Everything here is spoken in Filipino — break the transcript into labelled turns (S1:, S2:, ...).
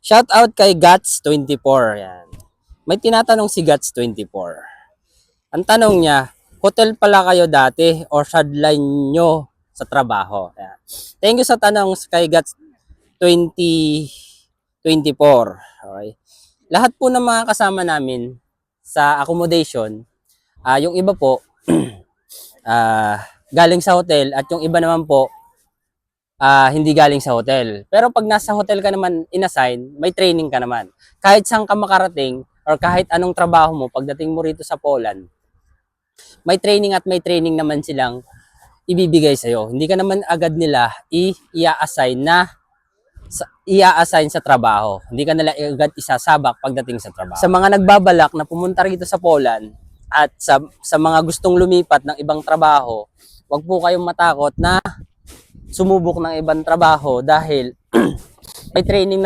S1: Shout out kay Gats24. Yan. May tinatanong si Gats24. Ang tanong niya, hotel pala kayo dati or sideline nyo sa trabaho? Yan. Thank you sa tanong kay Gats2024. Okay. Lahat po ng mga kasama namin sa accommodation, yung iba po galing sa hotel at yung iba naman po hindi galing sa hotel. Pero pag nasa hotel ka naman inassign, may training ka naman. Kahit saan ka makarating or kahit anong trabaho mo, pagdating mo rito sa Poland, may training at may training naman silang ibibigay sa'yo. Hindi ka naman agad nila i-assign sa trabaho. Hindi ka nila agad isasabak pagdating sa trabaho. Sa mga nagbabalak na pumunta rito sa Poland at sa mga gustong lumipat ng ibang trabaho, wag po kayong matakot na sumubok ng ibang trabaho dahil may training naman